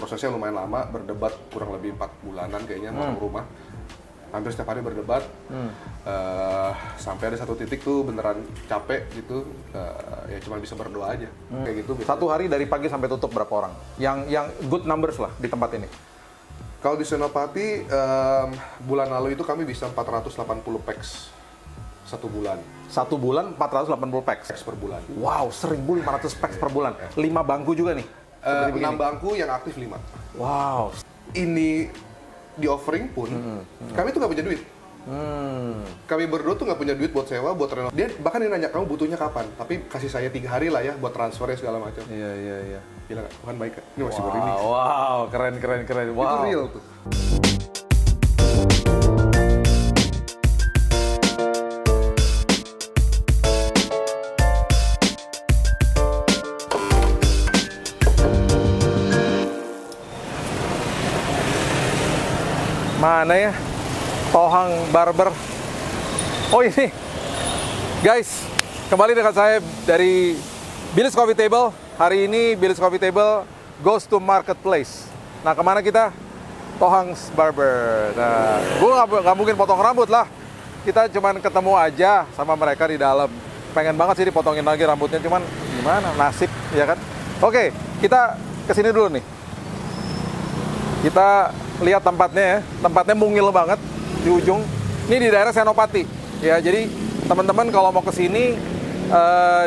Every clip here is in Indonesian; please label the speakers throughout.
Speaker 1: prosesnya lumayan lama, berdebat kurang lebih 4 bulanan kayaknya mau rumah. Hampir setiap hari berdebat, sampai ada satu titik tuh beneran capek gitu, ya cuma bisa berdoa aja, kayak gitu.
Speaker 2: Satu hari dari pagi sampai tutup berapa orang? Yang good numbers lah di tempat ini.
Speaker 1: Kalau di Senopati, bulan lalu itu kami bisa 480 packs satu bulan.
Speaker 2: Satu bulan 480 packs?
Speaker 1: Packs per bulan.
Speaker 2: Wow, 1.500 packs per bulan. 5 bangku juga nih?
Speaker 1: 6 bangku yang aktif 5.
Speaker 2: Wow.
Speaker 1: Ini di offering pun, kami tuh nggak punya duit. Kami berdua tuh nggak punya duit buat sewa, buat renov. Dia bahkan dia nanya, kamu butuhnya kapan? Tapi kasih saya 3 hari lah ya buat transfernya segala macam.
Speaker 2: Iya.
Speaker 1: Gila nggak? Tuhan baik kan? Ini masih begini.
Speaker 2: Wow, keren. Wow.
Speaker 1: Itu real tuh.
Speaker 2: Mana ya? Tohang Barber. Oh ini. Guys, kembali dengan saya dari Billy's Coffee Table. Hari ini Billy's Coffee Table goes to marketplace. Nah, kemana kita? Tohang's Barber. Nah, gue nggak mungkin potong rambut lah. Kita cuman ketemu aja sama mereka di dalam. Pengen banget sih dipotongin lagi rambutnya, cuman gimana? Nasib, ya kan? Oke, kita kesini dulu nih. Kita lihat tempatnya ya, tempatnya mungil banget di ujung. Ini di daerah Senopati, ya. Jadi teman-teman kalau mau ke sini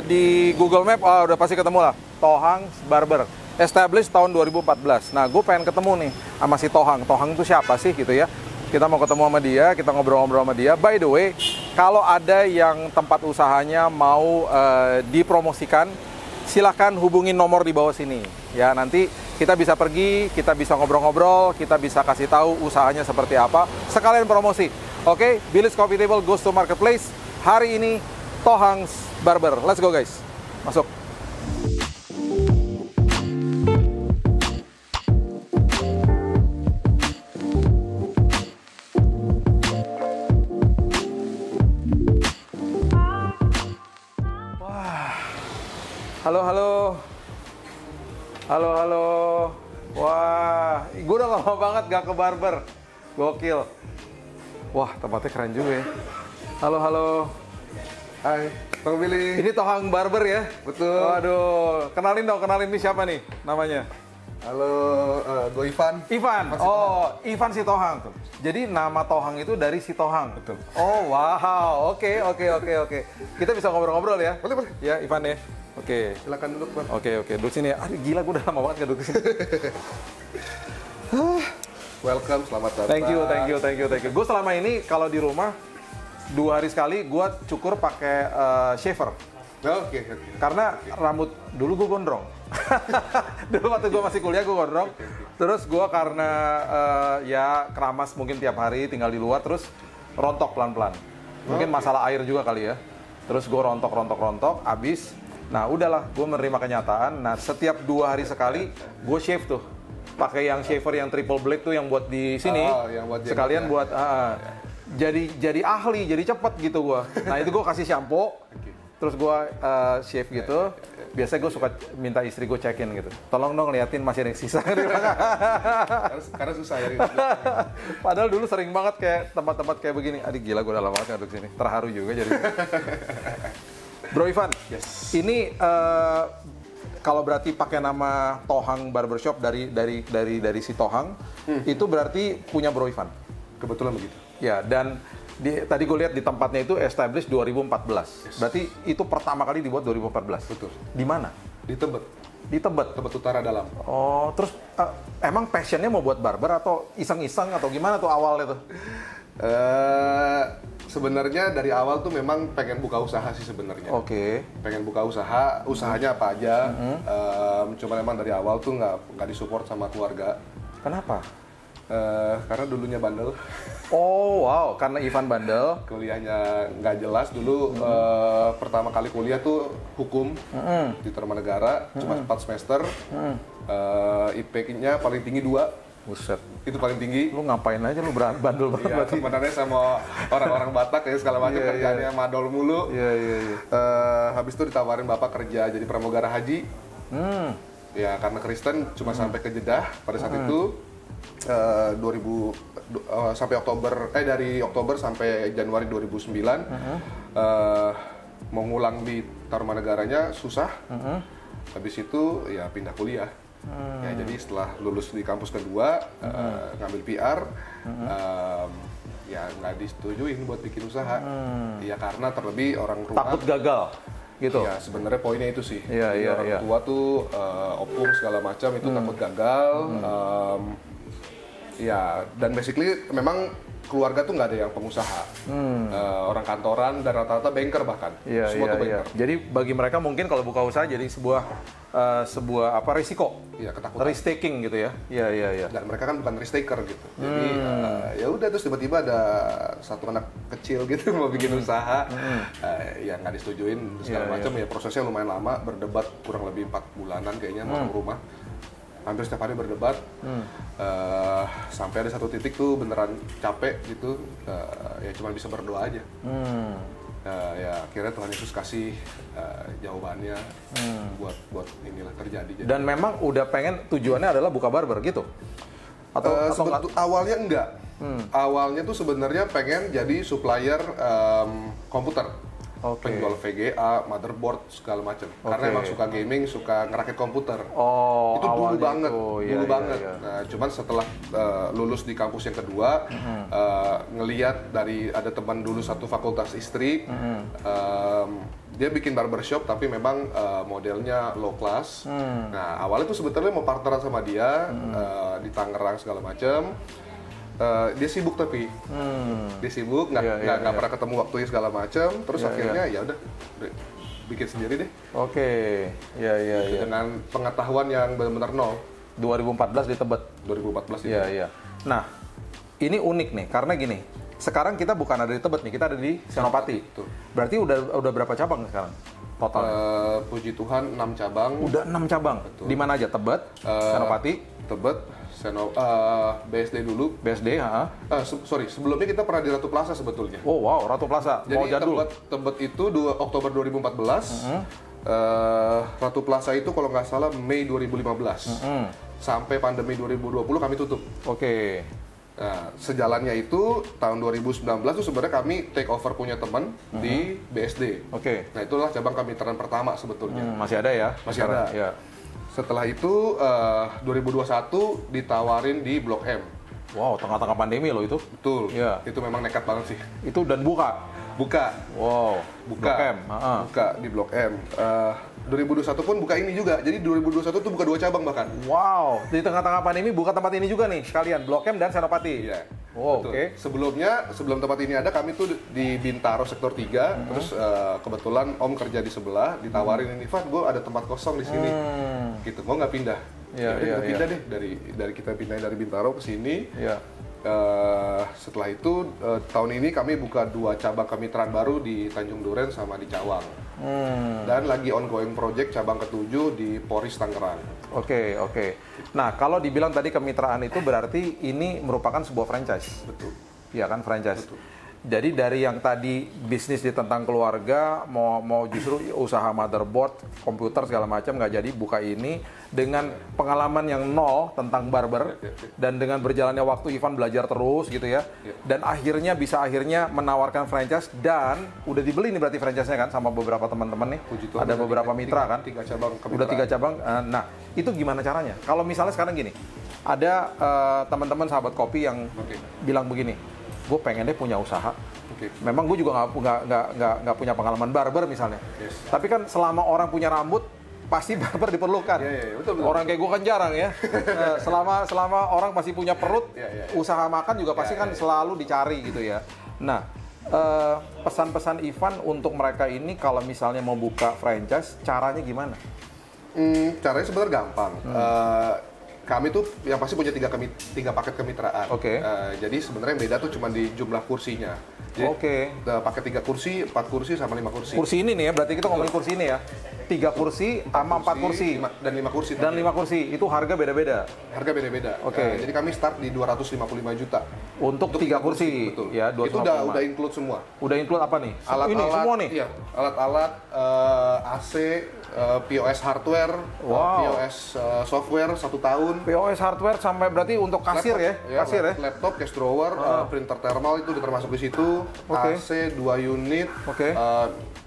Speaker 2: di Google Map, udah pasti ketemu lah. Tohang's Barber, established tahun 2014. Nah, gue pengen ketemu nih sama si Tohang. Tohang itu siapa sih gitu ya? Kita mau ketemu sama dia, kita ngobrol-ngobrol sama dia. By the way, kalau ada yang tempat usahanya mau dipromosikan, silakan hubungin nomor di bawah sini. Ya, nanti kita bisa pergi, kita bisa ngobrol-ngobrol, kita bisa kasih tahu usahanya seperti apa, sekalian promosi. Oke, Billy's Coffee Table goes to marketplace. Hari ini Tohang's Barber. Let's go guys. Masuk. Wah. Halo. Wah, gue udah lama banget gak ke barber. Gokil. Wah, tempatnya keren juga ya. Halo.
Speaker 1: Hai, Bang Billy.
Speaker 2: Ini Tohang Barber ya?
Speaker 1: Betul.
Speaker 2: Waduh, kenalin ini siapa nih namanya?
Speaker 1: Halo, gue Ivan.
Speaker 2: Ivan. Ivan si Tohang. Jadi nama Tohang itu dari si Tohang.
Speaker 1: Betul.
Speaker 2: Oh, wow. Oke. Kita bisa ngobrol-ngobrol ya?
Speaker 1: Boleh.
Speaker 2: Ya, Ivan ya. Oke.
Speaker 1: Silakan duduk, Bang.
Speaker 2: Oke. Duduk sini ya. Aduh, gila, gue udah lama banget gak duduk sini.
Speaker 1: Welcome, selamat datang.
Speaker 2: Thank you. Gue selama ini kalau di rumah 2 hari sekali gue cukur pakai shaver.
Speaker 1: Oke.
Speaker 2: Karena rambut dulu gue gondrong. Dulu waktu gue masih kuliah gue gondrong. Terus gue karena ya keramas mungkin tiap hari tinggal di luar, terus rontok pelan-pelan. Mungkin masalah air juga kali ya. Terus gue rontok, abis. Nah udahlah, gue menerima kenyataan. Nah setiap 2 hari sekali gue shave tuh. Pakai yang shaver yang triple blade tuh yang buat di sini.
Speaker 1: Yang buat
Speaker 2: sekalian buat jadi ahli, jadi cepet gitu gue. Nah itu gue kasih shampoo. Terus gue shave gitu. Biasanya gue suka minta istri gue cekin gitu. Tolong dong liatin masih ada yang sisa.
Speaker 1: Karena susah ya.
Speaker 2: Padahal dulu sering banget kayak tempat-tempat kayak begini. Aduh gila, gue udah lama banget duduk sini. Terharu juga jadi. Bro Ivan,
Speaker 1: Yes.
Speaker 2: ini kalau berarti pakai nama Tohang Barbershop dari si Tohang, itu berarti punya Bro Ivan.
Speaker 1: Kebetulan begitu.
Speaker 2: Ya, dan tadi gue lihat di tempatnya itu established 2014. Yes. Berarti itu pertama kali dibuat 2014.
Speaker 1: Betul.
Speaker 2: Di mana?
Speaker 1: Di Tebet.
Speaker 2: Di Tebet.
Speaker 1: Tebet Utara dalam.
Speaker 2: Oh, terus emang passionnya mau buat barber atau iseng-iseng atau gimana tuh awalnya tuh?
Speaker 1: Sebenarnya dari awal tuh memang pengen buka usaha sih sebenarnya.
Speaker 2: Oke.
Speaker 1: Pengen buka usaha, usahanya apa aja. Cuma memang dari awal tuh nggak disupport sama keluarga.
Speaker 2: Kenapa?
Speaker 1: Karena dulunya bandel.
Speaker 2: Oh wow, karena Ivan bandel.
Speaker 1: Kuliahnya nggak jelas dulu. Pertama kali kuliah tuh hukum di Tarumanegara, cuma 4 semester. IPK-nya paling tinggi 2.
Speaker 2: Buset.
Speaker 1: Itu paling tinggi.
Speaker 2: Lu ngapain aja lu bandel banget
Speaker 1: Iya,
Speaker 2: berarti.
Speaker 1: temenannya sama orang-orang Batak ya segala macam, kerjaannya madol mulu.
Speaker 2: Iya.
Speaker 1: Habis itu ditawarin bapak kerja jadi pramugara haji. Ya karena Kristen cuma sampai ke Jeddah pada saat itu 2000 sampai dari Oktober sampai Januari 2009 mau ngulang di Tarumanegaranya susah. Habis itu ya pindah kuliah. Ya jadi setelah lulus di kampus kedua ngambil PR ya nggak disetujuin buat bikin usaha. Ya karena terlebih orang rumah
Speaker 2: Takut gagal gitu.
Speaker 1: Ya sebenarnya poinnya itu sih.
Speaker 2: Iya,
Speaker 1: Jadi
Speaker 2: iya,
Speaker 1: orang
Speaker 2: iya.
Speaker 1: tua tuh opung segala macam itu takut gagal. Ya dan basically memang keluarga tuh nggak ada yang pengusaha. Orang kantoran dan rata-rata banker bahkan.
Speaker 2: Iya,
Speaker 1: Semua
Speaker 2: iya,
Speaker 1: tuh
Speaker 2: iya.
Speaker 1: banker.
Speaker 2: Jadi bagi mereka mungkin kalau buka usaha jadi sebuah apa risiko,
Speaker 1: Iya ketakutan.
Speaker 2: risk taking gitu ya. Iya, iya, iya.
Speaker 1: Dan mereka kan bukan risk taker gitu. Jadi ya udah terus tiba-tiba ada satu anak kecil gitu mau bikin usaha, ya nggak disetujuin segala
Speaker 2: Iya,
Speaker 1: macam. Ya prosesnya lumayan lama, berdebat kurang lebih 4 bulanan kayaknya sama rumah. Hampir setiap hari berdebat, sampai ada satu titik tuh beneran capek gitu, ya cuma bisa berdoa aja. Ya akhirnya Tuhan Yesus kasih jawabannya buat inilah terjadi. Jadi,
Speaker 2: Dan memang udah pengen tujuannya adalah buka barber gitu? Atau nggak?
Speaker 1: awalnya enggak. Awalnya tuh sebenarnya pengen jadi supplier komputer.
Speaker 2: Oke.
Speaker 1: Penjual VGA, motherboard segala macam. Karena emang suka gaming, suka ngerakit komputer.
Speaker 2: Oh,
Speaker 1: Itu dulu
Speaker 2: awalnya
Speaker 1: banget,
Speaker 2: itu. Iya,
Speaker 1: dulu
Speaker 2: iya,
Speaker 1: banget.
Speaker 2: iya.
Speaker 1: Nah, cuman setelah lulus di kampus yang kedua, ngeliat dari ada teman dulu satu fakultas istri, dia bikin barbershop tapi memang modelnya low class. Nah, awalnya tuh sebetulnya mau partneran sama dia di Tangerang segala macam. Dia sibuk tapi dia sibuk nggak pernah ketemu waktunya segala macam. Terus akhirnya ya udah bikin sendiri deh.
Speaker 2: Oke, ya, ya, ya.
Speaker 1: Dengan pengetahuan yang benar-benar nol.
Speaker 2: 2014 di Tebet.
Speaker 1: 2014 itu.
Speaker 2: Iya, iya. Nah, ini unik nih, karena gini. Sekarang kita bukan ada di Tebet nih, kita ada di Senopati.
Speaker 1: Betul.
Speaker 2: Berarti udah berapa cabang sekarang total?
Speaker 1: Puji Tuhan 6 cabang.
Speaker 2: Udah 6 cabang.
Speaker 1: Betul.
Speaker 2: Di mana aja? Tebet, Senopati,
Speaker 1: Tebet, BSD dulu.
Speaker 2: BSD,
Speaker 1: Sorry, sebelumnya kita pernah di Ratu Plaza sebetulnya.
Speaker 2: Oh wow, Ratu Plaza. Mau
Speaker 1: Jadi
Speaker 2: jadul.
Speaker 1: Tebet itu Oktober 2014. Ratu Plaza itu kalau nggak salah Mei 2015. Sampai pandemi 2020 kami tutup.
Speaker 2: Oke.
Speaker 1: Nah, sejalannya itu tahun 2019 tuh sebenarnya kami take over punya teman di BSD.
Speaker 2: Oke.
Speaker 1: Nah, itulah cabang kemitraan pertama sebetulnya.
Speaker 2: Masih ada ya?
Speaker 1: Masih
Speaker 2: sekarang?
Speaker 1: ada.
Speaker 2: Ya.
Speaker 1: Setelah itu 2021 ditawarin di Blok M.
Speaker 2: Wow, tengah-tengah pandemi loh itu.
Speaker 1: Betul.
Speaker 2: Iya.
Speaker 1: Itu memang nekat banget sih.
Speaker 2: Itu dan buka.
Speaker 1: Buka.
Speaker 2: Wow.
Speaker 1: Buka.
Speaker 2: Blok M.
Speaker 1: Buka di Blok M. 2021 pun buka ini juga. Jadi 2021 tuh buka 2 cabang bahkan.
Speaker 2: Wow, di tengah-tengah pandemi buka tempat ini juga nih sekalian, Blok M dan Senopati.
Speaker 1: Iya.
Speaker 2: Oh,
Speaker 1: Betul.
Speaker 2: oke.
Speaker 1: Sebelum tempat ini ada, kami tuh di Bintaro sektor 3. Terus kebetulan Om kerja di sebelah, ditawarin ini, Fat, gue ada tempat kosong di sini. Gitu, gue nggak pindah.
Speaker 2: Iya,
Speaker 1: Jadi
Speaker 2: iya,
Speaker 1: kita pindah deh dari kita pindah dari Bintaro ke sini.
Speaker 2: Iya.
Speaker 1: Setelah itu tahun ini kami buka 2 cabang kemitraan baru di Tanjung Duren sama di Cawang. Dan lagi ongoing project cabang ke-7 di Poris Tangerang.
Speaker 2: Oke, oke. Nah, kalau dibilang tadi kemitraan itu berarti ini merupakan sebuah franchise.
Speaker 1: Betul.
Speaker 2: Iya kan, franchise.
Speaker 1: Betul.
Speaker 2: Jadi dari yang tadi bisnis di tentang keluarga, mau justru usaha motherboard, komputer segala macam nggak jadi, buka ini dengan pengalaman yang nol tentang barber dan dengan berjalannya waktu Ivan belajar terus gitu ya. Dan akhirnya menawarkan franchise dan udah dibeli nih berarti franchise-nya kan sama beberapa teman-teman nih.
Speaker 1: Puji Tuhan,
Speaker 2: Ada beberapa mitra kan.
Speaker 1: 3 cabang kemitraan.
Speaker 2: Udah 3 cabang. Nah, itu gimana caranya? Kalau misalnya sekarang gini, ada teman-teman sahabat kopi yang bilang begini, gue pengen deh punya usaha. Memang gue juga nggak punya pengalaman barber misalnya. Tapi kan selama orang punya rambut pasti barber diperlukan.
Speaker 1: Betul.
Speaker 2: Orang kayak gue kan jarang ya. selama orang masih punya perut, usaha makan juga pasti kan selalu dicari gitu ya. Nah, pesan-pesan Ivan untuk mereka ini kalau misalnya mau buka franchise, caranya gimana?
Speaker 1: Caranya sebenarnya gampang. Kami tuh yang pasti punya 3 paket kemitraan.
Speaker 2: Oke.
Speaker 1: Jadi sebenarnya yang beda tuh cuma di jumlah kursinya. Jadi, paket 3 kursi, 4 kursi, sama 5 kursi.
Speaker 2: Kursi ini nih ya, berarti kita ngomongin kursi ini ya. 3 kursi sama 4 kursi.
Speaker 1: Dan 5 kursi.
Speaker 2: Dan 5 kursi, itu harga beda-beda.
Speaker 1: Harga beda-beda.
Speaker 2: Oke.
Speaker 1: Jadi kami start di 255 juta.
Speaker 2: Untuk 3 kursi.
Speaker 1: Betul.
Speaker 2: Ya,
Speaker 1: itu udah include semua.
Speaker 2: Udah include apa nih?
Speaker 1: Alat-alat,
Speaker 2: ini semua nih?
Speaker 1: Iya, alat-alat, AC, POS hardware, POS software 1 tahun.
Speaker 2: POS hardware sampai berarti untuk kasir kasir ya?
Speaker 1: Laptop, cash drawer, printer thermal itu udah termasuk di situ. AC 2 unit.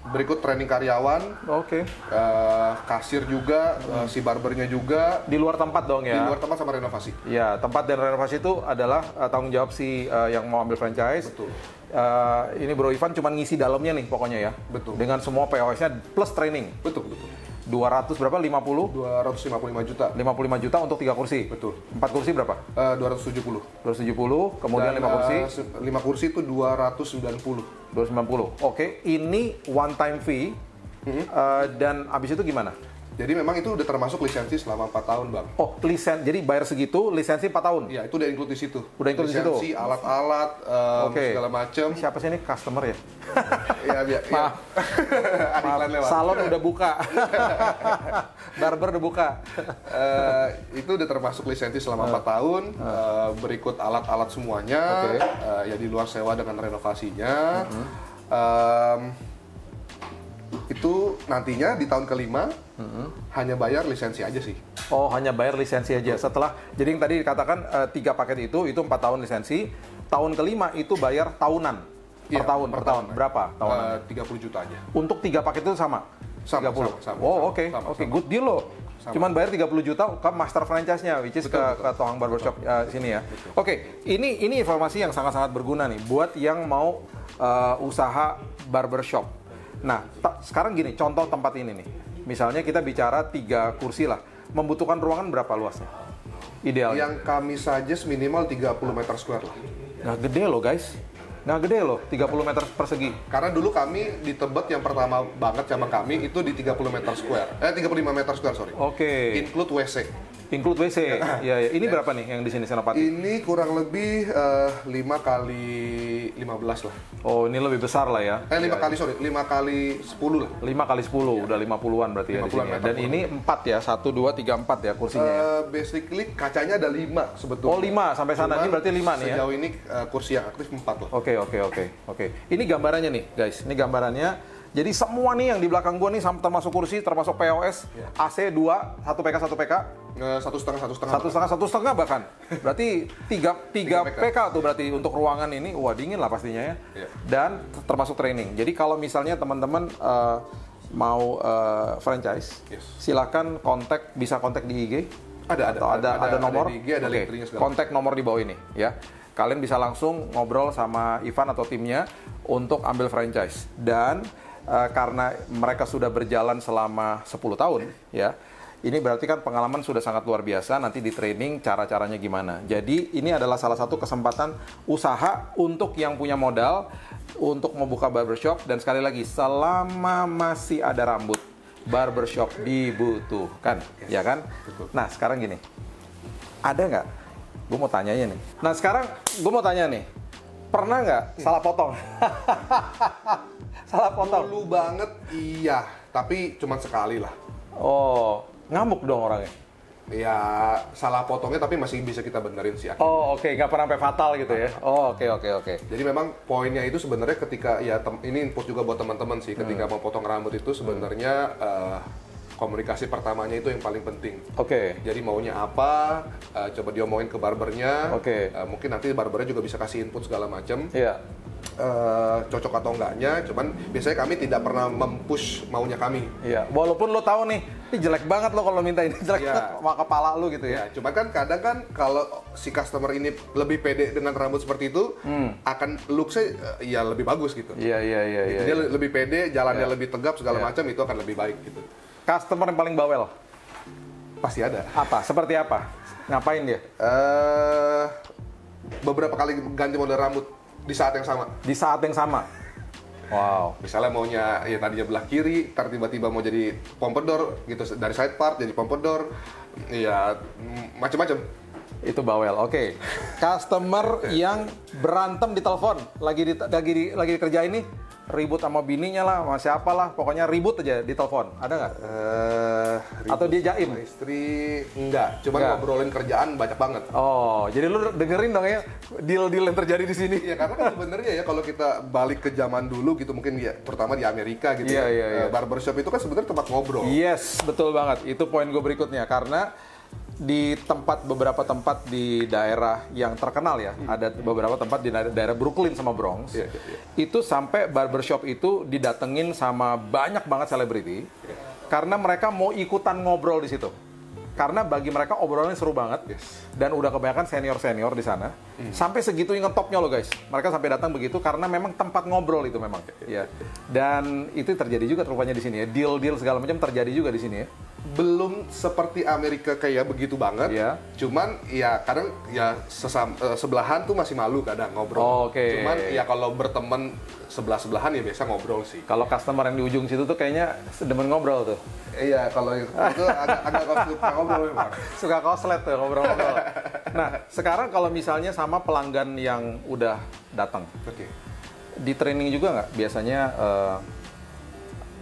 Speaker 1: Berikut training karyawan. Kasir juga, si barbernya juga.
Speaker 2: Di luar tempat dong ya?
Speaker 1: Di luar tempat sama renovasi.
Speaker 2: Ya, tempat dan renovasi itu adalah tanggung jawab si yang mau ambil franchise.
Speaker 1: Betul.
Speaker 2: Ini Bro Ivan cuma ngisi dalamnya nih pokoknya ya.
Speaker 1: Betul.
Speaker 2: Dengan semua POS-nya plus training.
Speaker 1: Betul.
Speaker 2: 200 berapa? 50?
Speaker 1: 255 juta.
Speaker 2: 55 juta untuk 3 kursi.
Speaker 1: Betul.
Speaker 2: 4 kursi berapa?
Speaker 1: 270.
Speaker 2: 270, kemudian
Speaker 1: Dan,
Speaker 2: 5 kursi.
Speaker 1: 5 kursi itu 290.
Speaker 2: 290. Oke, ini one time fee. Dan abis itu gimana?
Speaker 1: Jadi memang itu udah termasuk lisensi selama 4 tahun, Bang.
Speaker 2: Oh, jadi bayar segitu, lisensi 4 tahun?
Speaker 1: Iya, itu udah include di situ.
Speaker 2: Udah include di situ?
Speaker 1: Lisensi, alat-alat, segala macam.
Speaker 2: Siapa sih ini? Customer ya?
Speaker 1: Iya,
Speaker 2: Maaf.
Speaker 1: Iklan lewat.
Speaker 2: Salon udah buka. Barber udah buka.
Speaker 1: Itu udah termasuk lisensi selama 4 tahun. Berikut alat-alat semuanya. Ya di luar sewa dengan renovasinya. Itu nantinya di tahun kelima hanya bayar lisensi aja sih.
Speaker 2: Oh, hanya bayar lisensi aja. Setelah, jadi yang tadi dikatakan 3 paket itu 4 tahun lisensi. Tahun kelima itu bayar tahunan. Per tahun. Berapa tahunan?
Speaker 1: 30 juta aja.
Speaker 2: Untuk 3 paket itu sama?
Speaker 1: Sama.
Speaker 2: Oh, oke. Good deal loh. Cuman bayar 30 juta ke master franchise-nya, which is ke Tohang Barbershop sini ya. Oke, ini informasi yang sangat-sangat berguna nih buat yang mau usaha barbershop. Nah, sekarang gini, contoh tempat ini nih. Misalnya kita bicara 3 kursi lah. Membutuhkan ruangan berapa luasnya? Idealnya.
Speaker 1: Yang kami suggest minimal 30 meter square lah.
Speaker 2: Nggak gede loh guys. Nggak gede loh, 30 meter persegi.
Speaker 1: Karena dulu kami di Tebet yang pertama banget sama kami itu di 30 meter square. 35 meter square, sorry.
Speaker 2: Oke.
Speaker 1: Include WC.
Speaker 2: Include WC. Ya. Ini berapa nih yang di sini Senopati?
Speaker 1: Ini kurang lebih 5 kali 15 lah.
Speaker 2: Oh, ini lebih besar lah ya.
Speaker 1: 5 kali 10 lah.
Speaker 2: 5 kali 10, udah 50-an berarti ya di sini. Ya. Dan ini 4 ya, 1 2 3 4 ya kursinya.
Speaker 1: Basically kacanya ada 5 sebetulnya.
Speaker 2: Oh, 5 sampai sana. Ini berarti 5 nih ya.
Speaker 1: Sejauh ini kursi yang aktif 4 lah.
Speaker 2: Oke. Ini gambarannya nih, guys. Ini gambarannya. Jadi semua nih yang di belakang gua nih termasuk kursi, termasuk POS, AC 2, 1 PK 1 PK. 1,5 bahkan. Berarti 3 PK tuh berarti untuk ruangan ini. Wah, dingin lah pastinya ya. Dan termasuk training. Jadi kalau misalnya teman-teman mau franchise, silakan bisa kontak di IG. Ada nomor.
Speaker 1: Di IG, ada link tree-nya segala.
Speaker 2: Kontak nomor di bawah ini ya. Kalian bisa langsung ngobrol sama Ivan atau timnya untuk ambil franchise. Dan karena mereka sudah berjalan selama 10 tahun ya. Ini berarti kan pengalaman sudah sangat luar biasa, nanti di training cara-caranya gimana. Jadi ini adalah salah satu kesempatan usaha untuk yang punya modal untuk membuka barbershop. Dan sekali lagi, selama masih ada rambut, barbershop dibutuhkan, ya kan?
Speaker 1: Betul.
Speaker 2: Nah sekarang gini, ada nggak? Gue mau tanyanya nih. Nah sekarang gue mau tanya nih, pernah nggak salah potong? Salah potong?
Speaker 1: Dulu banget iya, tapi cuma sekali lah.
Speaker 2: Oh, ngamuk dong orangnya?
Speaker 1: Ya, salah potongnya tapi masih bisa kita benerin sih.
Speaker 2: Oh, oke. Nggak pernah sampai fatal gitu ya? Oh, oke.
Speaker 1: Jadi memang poinnya itu sebenarnya ketika, ya ini input juga buat teman-teman sih, ketika mau potong rambut itu sebenarnya komunikasi pertamanya itu yang paling penting.
Speaker 2: Oke.
Speaker 1: Jadi maunya apa, coba diomongin ke barbernya.
Speaker 2: Oke.
Speaker 1: Mungkin nanti barbernya juga bisa kasih input segala macam.
Speaker 2: Iya.
Speaker 1: Cocok atau enggaknya, cuman biasanya kami tidak pernah mempush maunya kami.
Speaker 2: Iya, walaupun lo tahu nih, ini jelek banget lo kalau minta ini, jelek banget sama kepala lo gitu ya.
Speaker 1: Cuman kan kadang kan kalau si customer ini lebih pede dengan rambut seperti itu, akan looks-nya ya lebih bagus gitu.
Speaker 2: Iya.
Speaker 1: Dia lebih pede, jalannya lebih tegap segala macam, itu akan lebih baik gitu.
Speaker 2: Customer yang paling bawel?
Speaker 1: Pasti ada.
Speaker 2: Apa? Seperti apa? Ngapain dia?
Speaker 1: Beberapa kali ganti model rambut di saat yang sama.
Speaker 2: Di saat yang sama? Wow.
Speaker 1: Misalnya maunya ya tadinya belah kiri, ntar tiba-tiba mau jadi pompadour gitu, dari side part jadi pompadour, ya macam-macam.
Speaker 2: Itu bawel. Oke. Customer yang berantem di telepon lagi dikerjain nih, ribut sama bininya lah, sama siapa lah, pokoknya ribut aja di telepon. Ada nggak? Atau dia jaim?
Speaker 1: Sama istri enggak, cuman ngobrolin kerjaan banyak banget.
Speaker 2: Oh, jadi lu dengerin dong ya deal-deal yang terjadi di sini.
Speaker 1: Iya, karena kan sebenarnya ya kalau kita balik ke zaman dulu gitu, mungkin ya terutama di Amerika gitu barbershop itu kan sebenarnya tempat ngobrol.
Speaker 2: Yes, betul banget. Itu poin gue berikutnya, karena di beberapa tempat di daerah yang terkenal ya, ada beberapa tempat di daerah Brooklyn sama Bronx, itu sampai barbershop itu didatengin sama banyak banget selebriti, karena mereka mau ikutan ngobrol di situ. Karena bagi mereka obrolannya seru banget, dan udah kebanyakan senior di sana. Sampai segitu ngetopnya loh guys, mereka sampai datang begitu karena memang tempat ngobrol itu memang. Ya. Dan itu terjadi juga rupanya di sini ya, deal segala macam terjadi juga di sini ya.
Speaker 1: Belum seperti Amerika kayak begitu banget, cuman ya kadang ya sebelahan tuh masih malu kadang ngobrol. Cuman ya kalau berteman sebelahan ya biasa ngobrol sih.
Speaker 2: Kalau customer yang di ujung situ tuh kayaknya demen ngobrol tuh.
Speaker 1: Iya, kalau itu agak suka ngobrol memang.
Speaker 2: Suka koslet tuh ngobrol-ngobrol. Nah, sekarang kalau misalnya sama pelanggan yang udah datang, di training juga nggak biasanya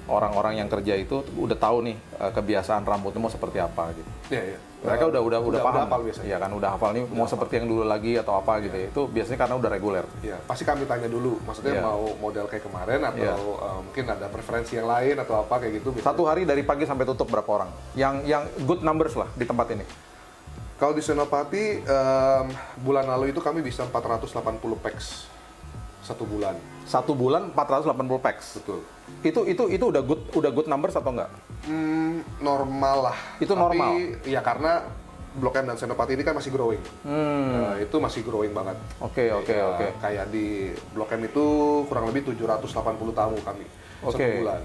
Speaker 2: orang-orang yang kerja itu udah tahu nih kebiasaan rambutnya mau seperti apa gitu.
Speaker 1: Iya.
Speaker 2: Mereka udah paham.
Speaker 1: Hafal biasanya.
Speaker 2: Iya kan, udah hafal nih mau seperti yang dulu lagi atau apa gitu ya. Itu biasanya karena udah reguler.
Speaker 1: Iya, pasti kami tanya dulu. Maksudnya mau model kayak kemarin atau mungkin ada preferensi yang lain atau apa kayak gitu. Biasanya.
Speaker 2: Satu hari dari pagi sampai tutup berapa orang? Yang good numbers lah di tempat ini.
Speaker 1: Kalau di Senopati bulan lalu itu kami bisa 480 packs satu bulan.
Speaker 2: Satu bulan 480 packs.
Speaker 1: Betul.
Speaker 2: Itu udah good numbers atau enggak?
Speaker 1: Normal lah.
Speaker 2: Itu normal.
Speaker 1: Tapi ya karena Blok M dan Senopati ini kan masih growing. Itu masih growing banget.
Speaker 2: Oke.
Speaker 1: Kayak di Blok M itu kurang lebih 780 tamu kami satu bulan.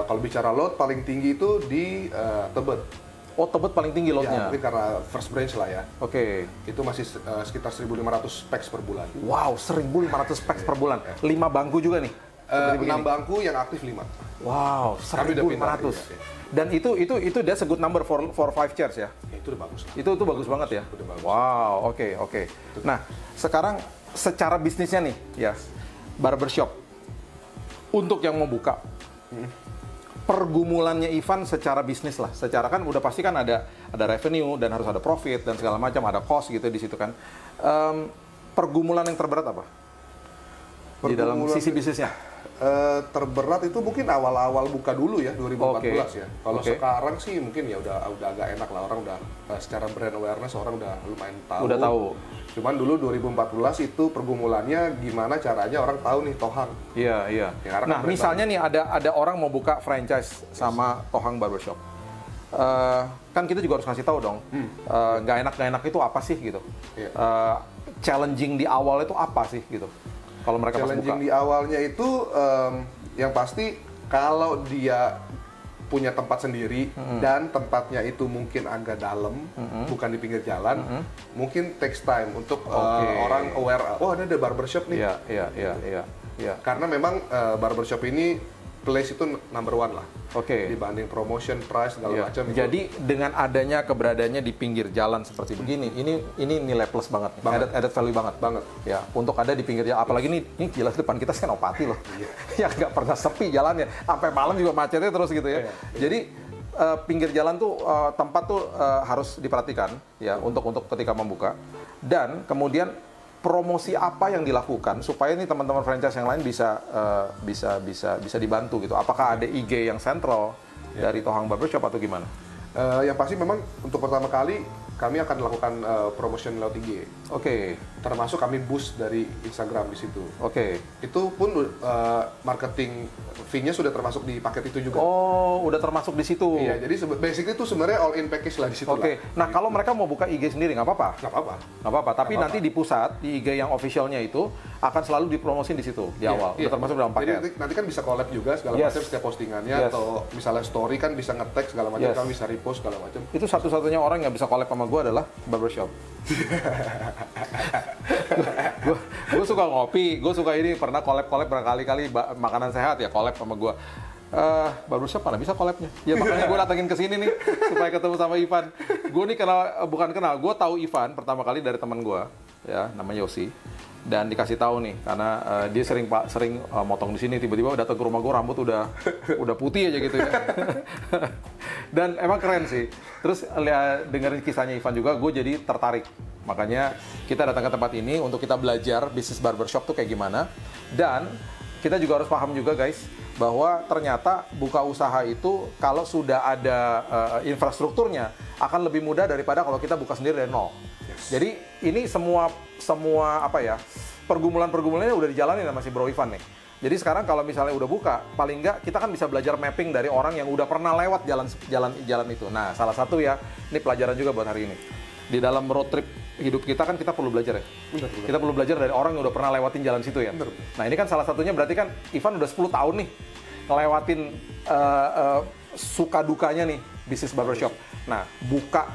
Speaker 1: Kalau bicara load paling tinggi itu di Tebet.
Speaker 2: Oh, Tebet paling tinggi loadnya?
Speaker 1: Ya, mungkin karena first branch lah ya. Itu masih sekitar 1.500 packs per bulan.
Speaker 2: Wow, 1.500 packs per bulan. 5 bangku juga nih?
Speaker 1: 6 bangku yang aktif 5.
Speaker 2: Wow, 1.500. Dan itu that's a good number for 5 chairs ya?
Speaker 1: Itu udah bagus lah.
Speaker 2: Itu bagus banget ya?
Speaker 1: Bagus.
Speaker 2: Wow, oke. Nah, sekarang secara bisnisnya nih, ya, barbershop. Untuk yang mau buka, pergumulannya Ivan secara bisnis lah, secara kan udah pasti kan ada revenue dan harus ada profit dan segala macam, ada cost gitu di situ kan. Pergumulan yang terberat apa? Di dalam sisi bisnisnya?
Speaker 1: Terberat itu mungkin awal-awal buka dulu ya 2014 ya. Kalau sekarang sih mungkin ya udah agak enak lah, orang udah secara brand awareness orang udah lumayan tahu.
Speaker 2: Udah tahu.
Speaker 1: Cuman dulu 2014 itu pergumulannya gimana caranya orang tahu nih Tohang.
Speaker 2: Iya.
Speaker 1: Ya,
Speaker 2: nah, misalnya nih ada orang mau buka franchise sama Tohang Barbershop. Kan kita juga harus ngasih tahu dong. Nggak enak itu apa sih gitu. Challenging di awal itu apa sih gitu. Kalau mereka
Speaker 1: challenging di awalnya itu yang pasti kalau dia punya tempat sendiri dan tempatnya itu mungkin agak dalam, bukan di pinggir jalan, mungkin takes time untuk orang aware, oh ada barbershop nih.
Speaker 2: Iya.
Speaker 1: Karena memang barbershop ini place itu number one lah. Dibanding promotion, price segala macam.
Speaker 2: Jadi dengan adanya keberadaannya di pinggir jalan seperti begini, ini nilai plus banget. Added value banget. Ya, untuk ada di pinggir jalan. Apalagi ini jelas depan kita Senopati loh. Yang nggak pernah sepi jalannya. Sampai malam juga macetnya terus gitu ya. Jadi pinggir jalan tuh tempat tuh harus diperhatikan ya untuk ketika membuka. Dan kemudian promosi apa yang dilakukan supaya ini teman-teman franchise yang lain bisa dibantu gitu. Apakah ada IG yang sentral dari Tohang Barbershop atau gimana?
Speaker 1: Yang pasti memang untuk pertama kali kami akan melakukan promotion lewat IG. Termasuk kami boost dari Instagram di situ. Itu pun marketing fee-nya sudah termasuk di paket itu juga.
Speaker 2: Oh, udah termasuk di situ.
Speaker 1: Iya, jadi basically itu sebenarnya all in package lah di situ lah.
Speaker 2: Nah, kalau mereka mau buka IG sendiri nggak apa-apa? Nggak apa-apa. Tapi nanti di pusat, di IG yang officialnya itu akan selalu dipromosin di situ di awal. Udah termasuk dalam paket.
Speaker 1: Jadi nanti kan bisa collab juga segala macam setiap postingannya atau misalnya story kan bisa nge-tag segala macam, kan bisa repost segala macam.
Speaker 2: Itu satu-satunya orang yang bisa collab sama gue adalah barbershop. Gue suka ngopi, gue suka ini, pernah collab berkali-kali makanan sehat ya, collab sama gue. Barbershop mana bisa collabnya? Ya makanya gue datengin ke sini nih supaya ketemu sama Ivan. Gue nih bukan kenal, gue tahu Ivan pertama kali dari teman gue, ya namanya Yosi. Dan dikasih tahu nih, karena dia sering motong di sini, tiba-tiba datang ke rumah gue rambut udah putih aja gitu ya. Dan emang keren sih. Terus dengerin kisahnya Ivan juga, gue jadi tertarik. Makanya kita datang ke tempat ini untuk kita belajar bisnis barbershop tuh kayak gimana. Dan kita juga harus paham juga guys, bahwa ternyata buka usaha itu kalau sudah ada infrastrukturnya akan lebih mudah daripada kalau kita buka sendiri dari nol. Jadi ini semua apa ya, pergumulan-pergumulannya udah dijalani sama si Bro Ivan nih. Jadi sekarang kalau misalnya udah buka, paling nggak kita kan bisa belajar mapping dari orang yang udah pernah lewat jalan itu. Nah, salah satu ya, ini pelajaran juga buat hari ini. Di dalam road trip hidup kita kan kita perlu belajar ya. Benar. Kita perlu belajar dari orang yang udah pernah lewatin jalan situ ya. Benar. Nah, ini kan salah satunya berarti kan Ivan udah 10 tahun nih ngelewatin suka dukanya nih bisnis barbershop. Nah,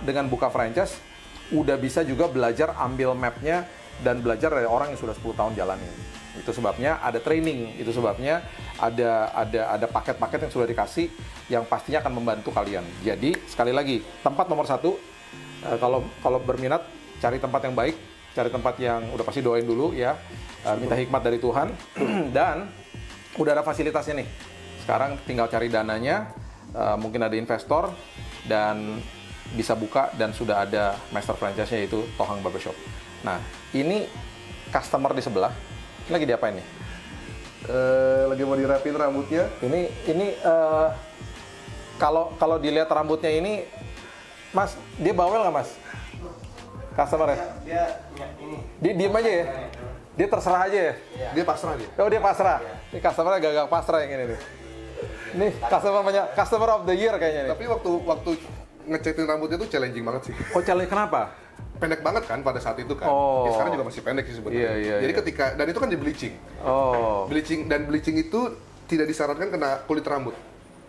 Speaker 2: dengan buka franchise udah bisa juga belajar ambil mapnya dan belajar dari orang yang sudah 10 tahun jalanin. Itu sebabnya ada training, itu sebabnya ada paket-paket yang sudah dikasih yang pastinya akan membantu kalian. Jadi sekali lagi, tempat nomor 1 kalau berminat cari tempat yang baik, cari tempat yang udah pasti doain dulu ya, minta hikmat dari Tuhan dan udah ada fasilitasnya nih. Sekarang tinggal cari dananya, mungkin ada investor dan bisa buka dan sudah ada master franchise-nya yaitu Tohang Barbershop. Nah, ini customer di sebelah. Ini lagi diapain nih?
Speaker 1: Lagi mau dirapin rambutnya.
Speaker 2: Ini kalau dilihat rambutnya ini, Mas, dia bawel nggak Mas? Customer ya? Dia diem aja ya? Dia terserah aja ya?
Speaker 1: Dia pasrah dia.
Speaker 2: Oh, dia pasrah. Ini customer gagak pasrah yang ini nih. Ini customer of the year kayaknya nih.
Speaker 1: Tapi waktu ngecatin rambutnya tuh challenging banget sih.
Speaker 2: Oh, challenge kenapa?
Speaker 1: Pendek banget kan pada saat itu kan.
Speaker 2: Oh.
Speaker 1: Ya, sekarang juga masih pendek sih sebenarnya. Jadi ketika dan itu kan di bleaching.
Speaker 2: Oh.
Speaker 1: Bleaching itu tidak disarankan kena kulit rambut.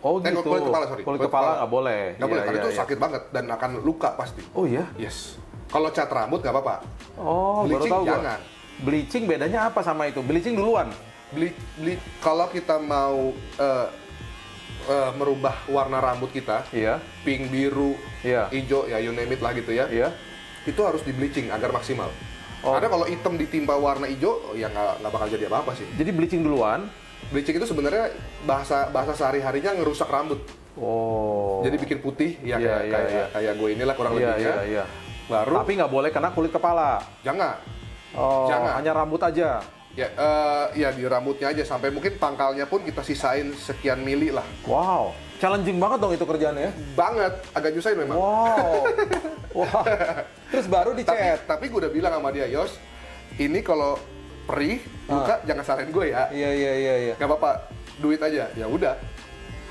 Speaker 2: Oh gitu.
Speaker 1: Kulit kepala, sorry.
Speaker 2: Kulit kepala nggak boleh.
Speaker 1: Nggak boleh, karena itu sakit banget dan akan luka pasti.
Speaker 2: Oh iya?
Speaker 1: Yes. Kalau cat rambut nggak apa-apa.
Speaker 2: Oh,
Speaker 1: bleaching
Speaker 2: baru tahu
Speaker 1: jangan.
Speaker 2: Bleaching bedanya apa sama itu? Bleaching duluan?
Speaker 1: Kalau kita mau merubah warna rambut kita,
Speaker 2: iya,
Speaker 1: pink, biru,
Speaker 2: iya,
Speaker 1: hijau, ya you name it lah gitu ya,
Speaker 2: iya,
Speaker 1: itu harus di bleaching agar maksimal.
Speaker 2: Oh.
Speaker 1: Karena kalau hitam ditimpa warna hijau, ya nggak bakal jadi apa-apa sih.
Speaker 2: Jadi bleaching duluan?
Speaker 1: Bleaching itu sebenarnya bahasa sehari-harinya ngerusak rambut.
Speaker 2: Oh.
Speaker 1: Jadi bikin putih, ya
Speaker 2: iya,
Speaker 1: kayak gue inilah kurang lebihnya.
Speaker 2: Iya.
Speaker 1: Baru.
Speaker 2: Tapi nggak boleh kena kulit kepala.
Speaker 1: Jangan.
Speaker 2: Oh.
Speaker 1: Jangan.
Speaker 2: Hanya rambut aja.
Speaker 1: Ya di rambutnya aja sampai mungkin pangkalnya pun kita sisain sekian mili lah.
Speaker 2: Wow, challenging banget dong itu kerjaannya.
Speaker 1: Banget, agak nyusahin memang.
Speaker 2: Wow. Wah. Terus baru dicet.
Speaker 1: Tapi gue udah bilang sama dia, Yos, ini kalau perih, buka jangan salahin gue ya.
Speaker 2: Iya.
Speaker 1: Gak apa-apa, duit aja. Ya udah.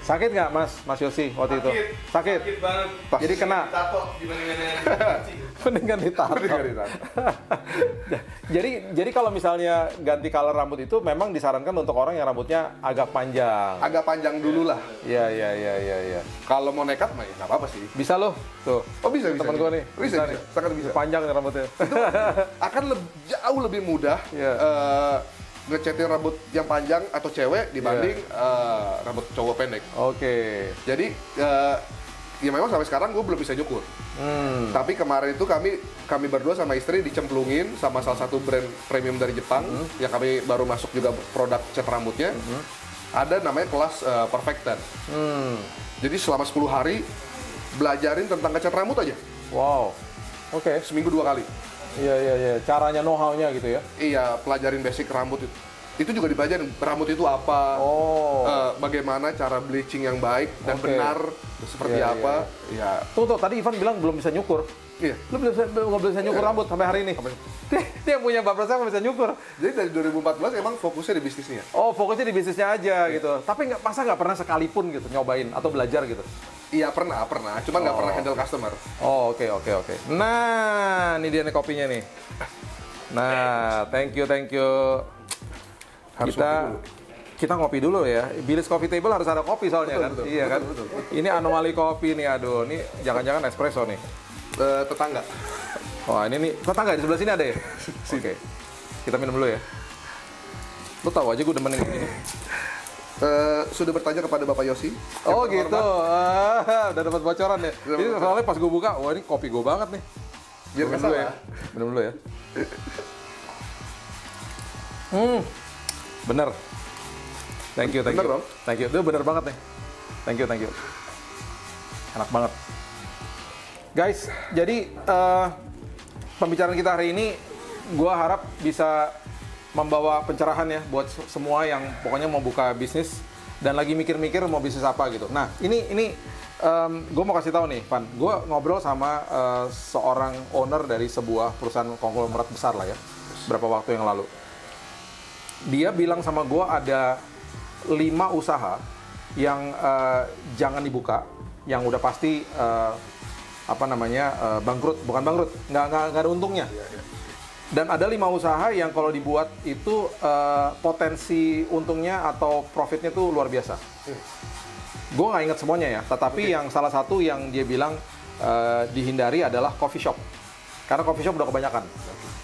Speaker 2: Sakit nggak Mas Yosi waktu itu? Sakit
Speaker 3: banget.
Speaker 2: Jadi kena.
Speaker 3: Tato dibandingkan
Speaker 2: Mendingan ditato. Jadi kalau misalnya ganti color rambut itu memang disarankan untuk orang yang rambutnya agak panjang.
Speaker 1: Agak panjang dulu lah.
Speaker 2: Iya.
Speaker 1: Kalau mau nekat mah ya nggak apa-apa sih.
Speaker 2: Bisa loh, tuh.
Speaker 1: Oh bisa.
Speaker 2: Temen gue nih.
Speaker 1: Bisa. Sangat bisa.
Speaker 2: Panjang nih rambutnya.
Speaker 1: Itu akan jauh lebih mudah. Ngecatin rambut yang panjang atau cewek dibanding rambut cowok pendek.
Speaker 2: Oke.
Speaker 1: Jadi ya memang sampai sekarang gue belum bisa nyukur. Tapi kemarin itu kami berdua sama istri dicemplungin sama salah satu brand premium dari Jepang yang kami baru masuk juga produk cat rambutnya. Ada namanya kelas Perfected. Jadi selama 10 hari belajarin tentang ngecat rambut aja.
Speaker 2: Wow. Oke.
Speaker 1: Seminggu 2 kali.
Speaker 2: Iya. Caranya, know-how-nya gitu ya?
Speaker 1: Iya, pelajarin basic rambut itu. Itu juga dipelajarin rambut itu apa, bagaimana cara bleaching yang baik dan benar seperti apa. Iya.
Speaker 2: Tuh, tadi Ivan bilang belum bisa nyukur.
Speaker 1: Iya.
Speaker 2: Lu nggak bisa nyukur rambut sampai hari ini. Dia punya barbershop nggak bisa nyukur.
Speaker 1: Jadi dari 2014 emang fokusnya di bisnisnya.
Speaker 2: Oh, fokusnya di bisnisnya aja gitu. Tapi masa nggak pernah sekalipun gitu nyobain atau belajar gitu?
Speaker 1: Iya pernah. Cuman nggak pernah handle customer.
Speaker 2: Oh, oke. Nah, ini dia nih kopinya nih. Nah, thank you.
Speaker 1: Harus
Speaker 2: kita ngopi dulu ya. Billy's Coffee Table harus ada kopi soalnya kan. Iya kan. Ini anomali kopi nih, aduh. Ini jangan-jangan espresso nih.
Speaker 1: Tetangga.
Speaker 2: Wah, ini nih tetangga di sebelah sini ada ya. Oke. Kita minum dulu ya. Lu tahu aja gue demen ini.
Speaker 1: Sudah bertanya kepada Bapak Yosi.
Speaker 2: Oh gitu. Udah dapat bocoran ya. Ini soalnya pas gue buka, wah ini kopi gue banget nih.
Speaker 1: Biar nggak salah.
Speaker 2: Minum dulu ya. Bener. Thank you.
Speaker 1: Bener dong?
Speaker 2: Thank you. Itu bener banget nih. Thank you. Enak banget. Guys, jadi pembicaraan kita hari ini, gua harap bisa membawa pencerahan ya buat semua yang pokoknya mau buka bisnis dan lagi mikir-mikir mau bisnis apa gitu. Nah, ini gue mau kasih tahu nih, Van. Gue ngobrol sama seorang owner dari sebuah perusahaan konglomerat besar lah ya, beberapa waktu yang lalu. Dia bilang sama gue ada 5 usaha yang jangan dibuka, yang udah pasti bangkrut, bukan bangkrut, nggak ada untungnya. Dan ada 5 usaha yang kalau dibuat itu potensi untungnya atau profitnya tuh luar biasa. Gue nggak inget semuanya ya, tetapi yang salah satu yang dia bilang dihindari adalah coffee shop. Karena coffee shop udah kebanyakan.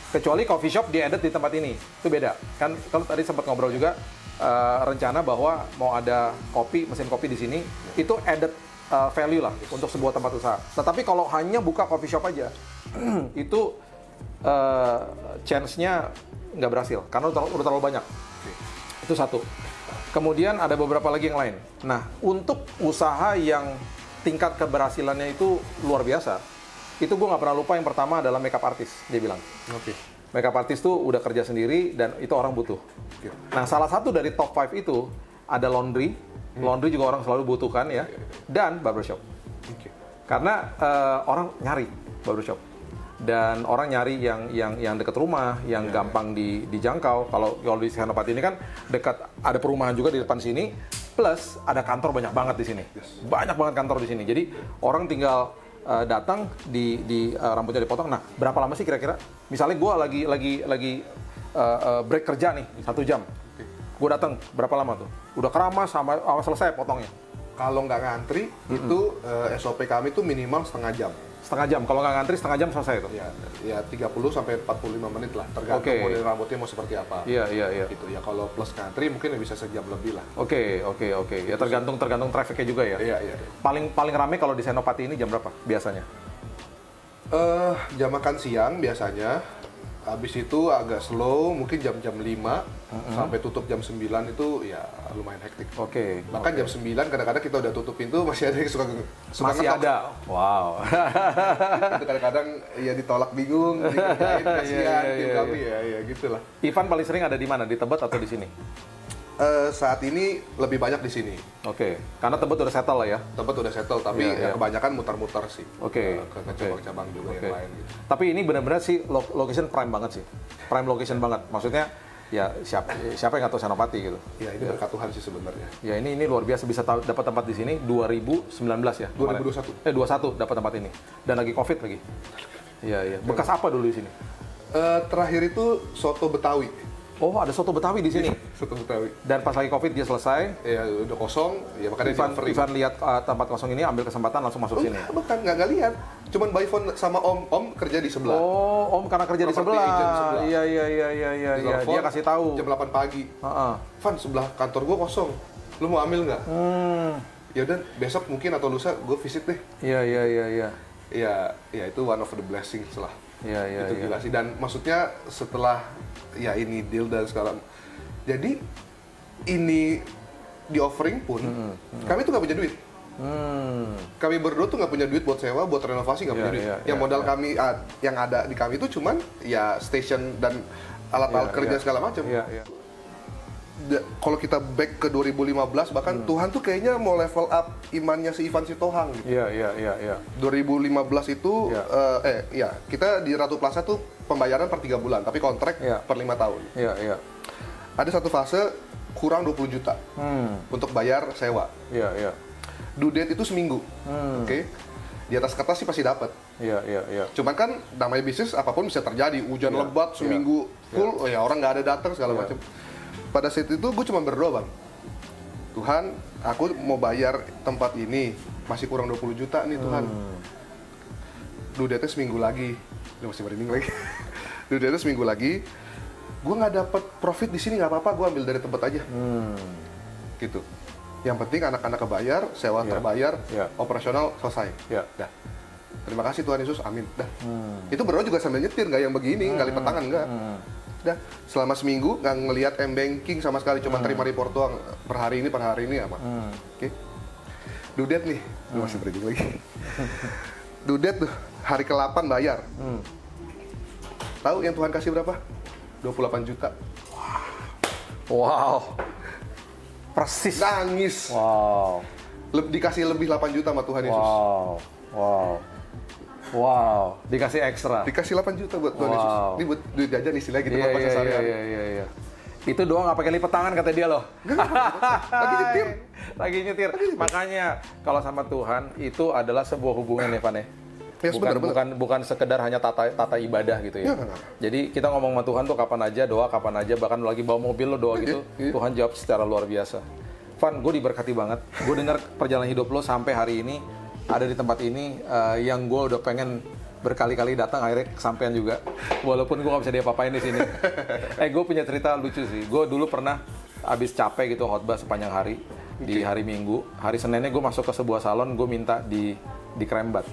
Speaker 2: Kecuali coffee shop dia edit di tempat ini, itu beda. Kan kalau tadi sempat ngobrol juga, rencana bahwa mau ada mesin kopi di sini, itu added value lah untuk sebuah tempat usaha. Tetapi kalau hanya buka coffee shop aja, itu chance-nya nggak berhasil, karena udah terlalu banyak. Itu satu. Kemudian ada beberapa lagi yang lain. Nah, untuk usaha yang tingkat keberhasilannya itu luar biasa, itu gue nggak pernah lupa yang pertama adalah makeup artist, dia bilang. Makeup artist tuh udah kerja sendiri dan itu orang butuh. Nah, salah satu dari top 5 itu ada laundry. Laundry juga orang selalu butuhkan ya. Dan barbershop. Karena orang nyari barbershop. Dan orang nyari yang dekat rumah, yang gampang dijangkau. Kalau di Senopati ini kan dekat, ada perumahan juga di depan sini, plus ada kantor banyak banget di sini. Banyak banget kantor di sini. Jadi orang tinggal datang, rambutnya dipotong. Nah, berapa lama sih kira-kira? Misalnya gue lagi break kerja nih 1 jam. Gue datang, berapa lama tuh? Udah keramas sama selesai potongnya.
Speaker 1: Kalau nggak ngantri, itu SOP kami tuh minimal setengah jam.
Speaker 2: Setengah jam, kalau nggak ngantri setengah jam selesai itu?
Speaker 1: Ya 30 sampai 45 menit lah, tergantung model rambutnya mau seperti apa.
Speaker 2: Iya.
Speaker 1: Gitu ya, kalau plus ngantri mungkin bisa sejam lebih lah.
Speaker 2: Oke. Ya tergantung trafficnya juga ya?
Speaker 1: Iya.
Speaker 2: Paling rame kalau di Senopati ini jam berapa biasanya?
Speaker 1: Jam makan siang biasanya, habis itu agak slow, mungkin jam-jam 5 sampai tutup jam 9 itu ya lumayan hektik. Bahkan jam 9 kadang-kadang kita udah tutup pintu, masih ada yang suka
Speaker 2: masih
Speaker 1: ngetok.
Speaker 2: ada? Wow.
Speaker 1: Itu kadang-kadang ya ditolak bingung, dikerjain, kasihan, tim kami ya gitulah.
Speaker 2: Ivan paling sering ada di mana? Di Tebet atau di sini?
Speaker 1: Saat ini lebih banyak di sini.
Speaker 2: Karena Tebet udah settle lah ya?
Speaker 1: Tebet udah settle, tapi kebanyakan muter-muter sih. Ke cabang-cabang juga yang lain gitu.
Speaker 2: Tapi ini benar-benar sih location prime banget sih. Prime location banget. Maksudnya ya siapa yang nggak tahu Senopati gitu.
Speaker 1: Ya ini berkat Tuhan sih sebenarnya.
Speaker 2: Ya ini luar biasa bisa dapat tempat di sini 2019 ya.
Speaker 1: 2021.
Speaker 2: 21 dapat tempat ini. Dan lagi Covid lagi. Iya. Bekas apa dulu di sini?
Speaker 1: Terakhir itu soto Betawi.
Speaker 2: Oh, ada soto Betawi di sini.
Speaker 1: Soto Betawi.
Speaker 2: Dan pas lagi Covid dia selesai.
Speaker 1: Ya udah kosong. Ya makanya
Speaker 2: Ivan lihat tempat kosong ini, ambil kesempatan langsung masuk sini.
Speaker 1: Bukan, nggak lihat. Cuman by phone sama Om kerja di sebelah.
Speaker 2: Oh, Om karena kerja di sebelah. Iya. Dia kasih tahu.
Speaker 1: Jam 8 pagi. Van, sebelah kantor gua kosong. Lu mau ambil nggak? Ya udah, besok mungkin atau lusa gua visit deh.
Speaker 2: Iya.
Speaker 1: Ya itu one of the blessings lah.
Speaker 2: Iya.
Speaker 1: Itu gila sih. Dan maksudnya setelah ya ini deal dan sekarang, jadi ini di offering pun kami tuh nggak punya duit. Kami berdua tuh nggak punya duit buat sewa, buat renovasi, nggak punya duit. Yang modal kami yang ada di kami itu cuman ya station dan alat-alat kerja segala macam. Kalau kita back ke 2015 bahkan Tuhan tuh kayaknya mau level up imannya si Ivan Sitohang gitu.
Speaker 2: Iya.
Speaker 1: 2015 itu kita di Ratu Plaza tuh pembayaran per 3 bulan, tapi kontrak per 5 tahun.
Speaker 2: Iya.
Speaker 1: Ada satu fase kurang 20 juta untuk bayar sewa.
Speaker 2: Iya.
Speaker 1: Due date itu seminggu. Di atas kertas sih pasti dapat.
Speaker 2: Iya.
Speaker 1: Cuman kan namanya bisnis apapun bisa terjadi. Hujan lebat seminggu full, ya orang nggak ada datang segala macam. Pada saat itu gue cuma berdoa, Bang. Tuhan, aku mau bayar tempat ini, masih kurang 20 juta nih Tuhan. Due date seminggu lagi. Udah masih merinding lagi. Due date seminggu lagi. Gue nggak dapat profit di sini, nggak apa-apa, gue ambil dari tempat aja. Gitu. Yang penting anak-anak kebayar, sewa terbayar, operasional selesai. Dah. Terima kasih Tuhan Yesus, amin. Dah. Itu berdoa juga sambil nyetir, nggak yang begini, nggak lipat tangan, nggak. Udah, selama seminggu nggak ngelihat m-banking sama sekali, cuma terima report doang per hari ini apa. Oke. Dudet nih, lu masih bridging lagi. Dudet tuh, hari ke-8 bayar. Tahu yang Tuhan kasih berapa? 28 juta.
Speaker 2: Wow. Persis.
Speaker 1: Nangis.
Speaker 2: Wow.
Speaker 1: Dikasih lebih 8 juta sama Tuhan Yesus.
Speaker 2: Wow, dikasih ekstra.
Speaker 1: Dikasih 8 juta buat Tuhan Yesus. Ini buat duit jajan istilah gitu, pas sehari-hari.
Speaker 2: Iya. Itu doang nggak pakai lipet tangan kata dia loh. Lagi nyetir. Makanya kalau sama Tuhan itu adalah sebuah hubungan ya, Van ya.
Speaker 1: Yes,
Speaker 2: bukan sekedar hanya tata ibadah gitu ya. Jadi kita ngomong sama Tuhan tuh kapan aja, doa kapan aja, bahkan lagi bawa mobil lo doa gitu, Tuhan jawab secara luar biasa. Van, gue diberkati banget. Gue dengar perjalanan hidup lo sampai hari ini ada di tempat ini yang gue udah pengen berkali-kali datang, akhirnya kesampaian juga. Walaupun gue nggak bisa diapa-apain di sini. Gue punya cerita lucu sih. Gue dulu pernah abis capek gitu khotbah sepanjang hari di hari Minggu. Hari Seninnya gue masuk ke sebuah salon, gue minta di krembat.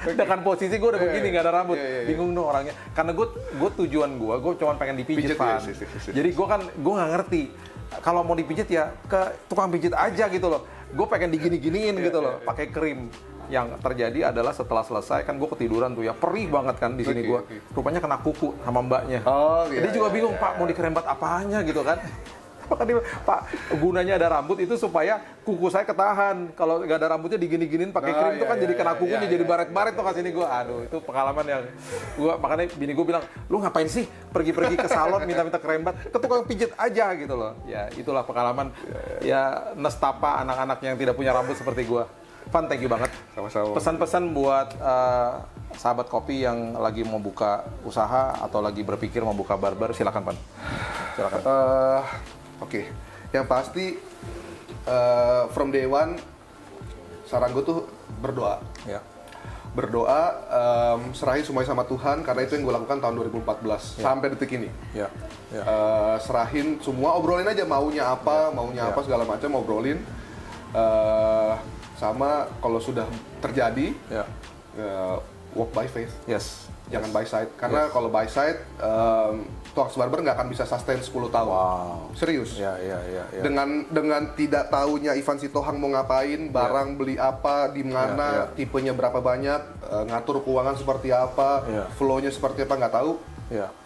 Speaker 2: Dengan posisi gue udah begini, nggak ada rambut. Bingung dong orangnya. Karena gue tujuan gue cuma pengen dipijit, Van. Jadi gue nggak ngerti. Kalau mau dipijit ya ke tukang pijit aja gitu loh. Gue pengen digini-giniin gitu loh, pakai krim. Yang terjadi adalah setelah selesai kan gue ketiduran tuh ya, perih banget kan di sini gue. Rupanya kena kuku sama mbaknya. Jadi juga bingung, Pak mau dikrembat apanya gitu kan. Pak, gunanya ada rambut itu supaya kuku saya ketahan. Kalau nggak ada rambutnya digini-giniin pakai krim itu kan jadi kena kukunya, jadi baret-baret tuh kasih gue. Aduh, itu pengalaman yang makanya bini gue bilang, lu ngapain sih pergi-pergi ke salon minta-minta krembat, ke tukang pijit aja gitu loh. Ya itulah pengalaman ya nestapa anak-anak yang tidak punya rambut seperti gue. Van, thank you banget.
Speaker 1: Sama-sama.
Speaker 2: Pesan-pesan buat sahabat kopi yang lagi mau buka usaha atau lagi berpikir mau buka barber, silakan Van. Silakan.
Speaker 1: Oke, yang pasti from day one saran gue tuh berdoa.
Speaker 2: Ya.
Speaker 1: Berdoa, serahin semuanya sama Tuhan, karena itu yang gue lakukan tahun 2014 sampai detik ini. Serahin semua, obrolin aja maunya apa segala macam, obrolin. Sama kalau sudah terjadi, walk by faith. Jangan by sight, karena kalau by sight, Talks Barber nggak akan bisa sustain 10 tahun. Serius. Dengan tidak tahunya Ivan Sitohang mau ngapain, barang beli apa, di mana, tipenya berapa banyak, ngatur keuangan seperti apa, flow-nya seperti apa nggak tahu.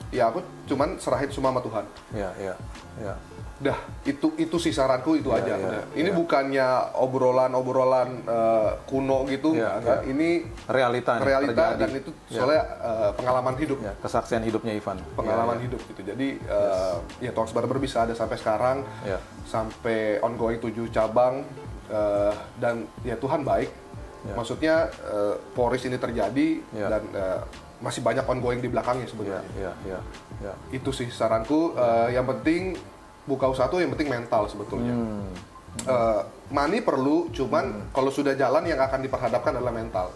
Speaker 1: Ya aku cuman serahin semua sama Tuhan. Dah, itu sih saranku itu aja. Ini bukannya obrolan kuno gitu, ini realita dan itu soalnya pengalaman hidup.
Speaker 2: Kesaksian hidupnya Ivan.
Speaker 1: Pengalaman hidup gitu. Jadi ya Talks Barber bisa ada sampai sekarang, sampai ongoing 7 cabang, dan ya Tuhan baik. Maksudnya Poris ini terjadi dan masih banyak ongoing di belakangnya sebenarnya. Itu sih saranku. Yang penting buka usaha tuh yang penting mental sebetulnya. Money perlu, cuman kalau sudah jalan yang akan diperhadapkan adalah mental.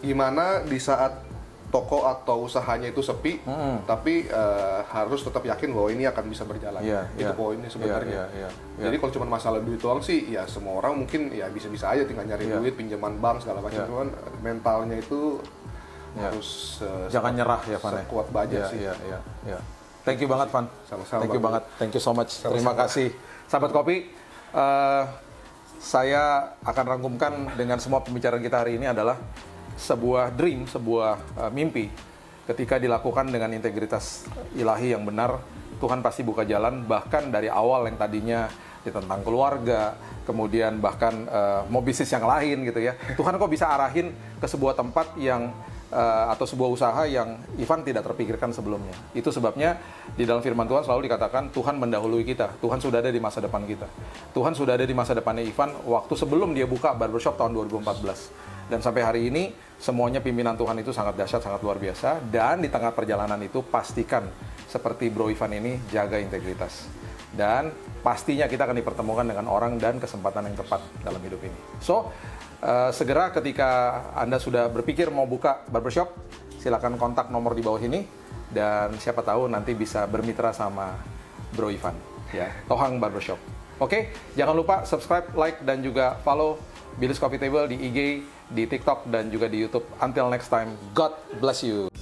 Speaker 1: Gimana di saat toko atau usahanya itu sepi, tapi harus tetap yakin bahwa ini akan bisa berjalan. Itu poinnya sebenarnya. Jadi kalau cuma masalah duit doang sih, ya semua orang mungkin ya bisa-bisa aja tinggal nyari duit, pinjaman bank segala macam. Cuman mentalnya itu harus
Speaker 2: jangan nyerah ya, Van.
Speaker 1: Sekuat baja sih.
Speaker 2: Thank you banget, Van.
Speaker 1: Sama-sama.
Speaker 2: Thank you banget. Thank you so much. Terima kasih. Sahabat Kopi, saya akan rangkumkan dengan semua pembicaraan kita hari ini adalah sebuah dream, sebuah mimpi. Ketika dilakukan dengan integritas ilahi yang benar, Tuhan pasti buka jalan, bahkan dari awal yang tadinya tentang keluarga, kemudian bahkan mau bisnis yang lain gitu ya. Tuhan kok bisa arahin ke sebuah tempat yang atau sebuah usaha yang Ivan tidak terpikirkan sebelumnya. Itu sebabnya di dalam firman Tuhan selalu dikatakan Tuhan mendahului kita. Tuhan sudah ada di masa depan kita. Tuhan sudah ada di masa depannya Ivan waktu sebelum dia buka barbershop tahun 2014. Dan sampai hari ini semuanya pimpinan Tuhan itu sangat dahsyat, sangat luar biasa. Dan di tengah perjalanan itu pastikan seperti Bro Ivan ini jaga integritas. Dan pastinya kita akan dipertemukan dengan orang dan kesempatan yang tepat dalam hidup ini. So, segera ketika Anda sudah berpikir mau buka barbershop, silakan kontak nomor di bawah ini dan siapa tahu nanti bisa bermitra sama Bro Ivan ya, Tohang Barbershop. Oke, jangan lupa subscribe, like dan juga follow Billy's Coffee Table di IG, di TikTok dan juga di YouTube. Until next time, God bless you.